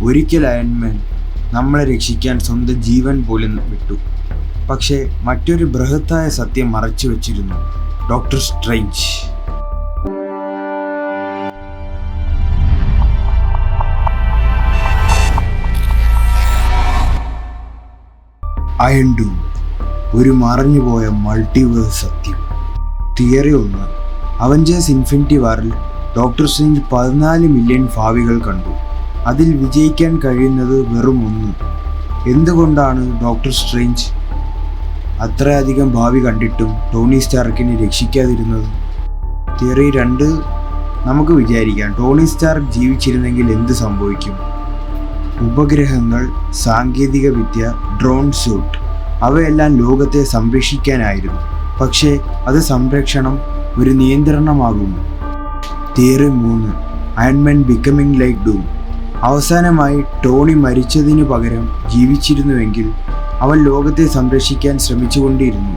ഒരിക്കൽ അയൺമാൻ നമ്മളെ രക്ഷിക്കാൻ സ്വന്തം ജീവൻ പോലും വിട്ടു. പക്ഷേ മറ്റൊരു ബൃഹത്തായ സത്യം മറച്ചു വച്ചിരുന്നു ഡോക്ടർ സ്ട്രേഞ്ച്. അയൺ ഡൂം, ഒരു മറഞ്ഞുപോയ മൾട്ടിവേഴ്സ് സത്യം. തിയറി 1. അവഞ്ചേഴ്സ് ഇൻഫിനിറ്റി വാറിൽ ഡോക്ടർ സ്ട്രേഞ്ച് 14 മില്യൺ ഭാവികൾ കണ്ടു. അതിൽ വിജയിക്കാൻ കഴിയുന്നത് വെറും 1. എന്തുകൊണ്ടാണ് ഡോക്ടർ സ്ട്രേഞ്ച് അത്രയധികം ഭാവി കണ്ടിട്ടും ടോണി സ്റ്റാർക്കിനെ രക്ഷിക്കാതിരുന്നത്? തിയറി 2. നമുക്ക് വിചാരിക്കാം, ടോണി സ്റ്റാർക്ക് ജീവിച്ചിരുന്നെങ്കിൽ എന്ത് സംഭവിക്കും? ഉപഗ്രഹങ്ങൾ, സാങ്കേതിക വിദ്യ, ഡ്രോൺ സ്യൂട്ട്, അവയെല്ലാം ലോകത്തെ സംരക്ഷിക്കാനായിരുന്നു. പക്ഷേ അത് സംരക്ഷണം ഒരു നിയന്ത്രണമാകുന്നു. Theory 3. Iron Man becoming like Doom. അവസാനമായി ടോണി മരിച്ചതിനു പകരം ജീവിച്ചിരുന്നുവെങ്കിൽ അവൻ ലോകത്തെ സംരക്ഷിക്കാൻ ശ്രമിച്ചുകൊണ്ടിരുന്നു.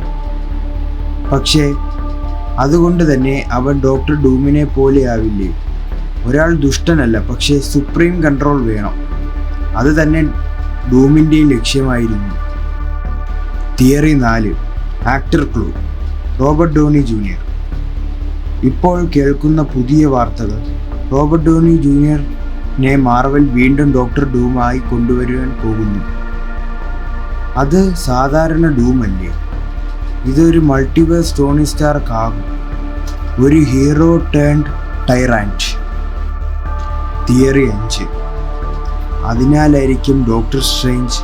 പക്ഷേ അതുകൊണ്ട് തന്നെ അവൻ ഡോക്ടർ ഡൂമിനെ പോലെയാവില്ലേ? ഒരാൾ ദുഷ്ടനല്ല, പക്ഷേ സുപ്രീം കൺട്രോൾ വേണം. അത് തന്നെ ഡൂമിൻ്റെ ലക്ഷ്യമായിരുന്നു. Theory 4. Actor clue, Robert Downey junior. ഇപ്പോൾ കേൾക്കുന്ന പുതിയ വാർത്തകൾ റോബർട്ട് ഡോണി ജൂനിയറിനെ മാർവൽ വീണ്ടും ഡോക്ടർ ഡൂമായി കൊണ്ടുവരുവാൻ പോകുന്നു. അത് സാധാരണ ഡൂമല്ലേ? ഇതൊരു മൾട്ടിവേഴ്സ് ടോണി സ്റ്റാർക്ക് ആകും, ഒരു ഹീറോ ടേൺഡ് ടൈറാൻറ്റ്. തിയറി 5. അതിനാലായിരിക്കും ഡോക്ടർ സ്ട്രേഞ്ച്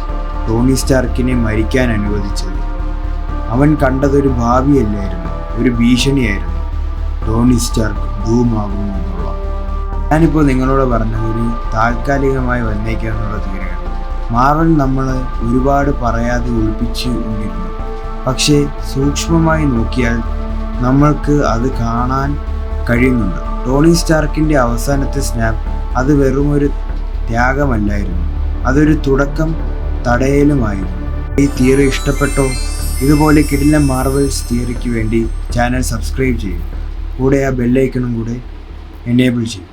ടോണി സ്റ്റാർക്കിനെ മരിക്കാൻ അനുവദിച്ചത്. അവൻ കണ്ടതൊരു ഭാവിയല്ലായിരുന്നു, ഒരു ഭീഷണിയായിരുന്നു. ടോണി സ്റ്റാർക്ക് ഡൂമാകുന്നു എന്നുള്ള. ഞാനിപ്പോൾ നിങ്ങളോട് പറഞ്ഞത് ഒരു താൽക്കാലികമായി വന്നേക്കാന്നുള്ള തിയറിയാണ്. മാർവൽ നമ്മളെ ഒരുപാട് പറയാതെ ഒളിപ്പിച്ചു കൊണ്ടിരുന്നു. പക്ഷേ സൂക്ഷ്മമായി നോക്കിയാൽ നമ്മൾക്ക് അത് കാണാൻ കഴിയുന്നുണ്ട്. ടോണി സ്റ്റാർക്കിൻ്റെ അവസാനത്തെ സ്നാപ്പ് അത് വെറുമൊരു ത്യാഗമല്ലായിരുന്നു, അതൊരു തുടക്കം തടയലുമായിരുന്നു. ഈ തിയറി ഇഷ്ടപ്പെട്ടോ? ഇതുപോലെ കിടിലൻ മാർവൽസ് തിയറിക്ക് വേണ്ടി ചാനൽ സബ്സ്ക്രൈബ് ചെയ്യും. കൂടെ ആ ബെല്ലൈക്കണും കൂടെ എനേബിൾ ചെയ്യും.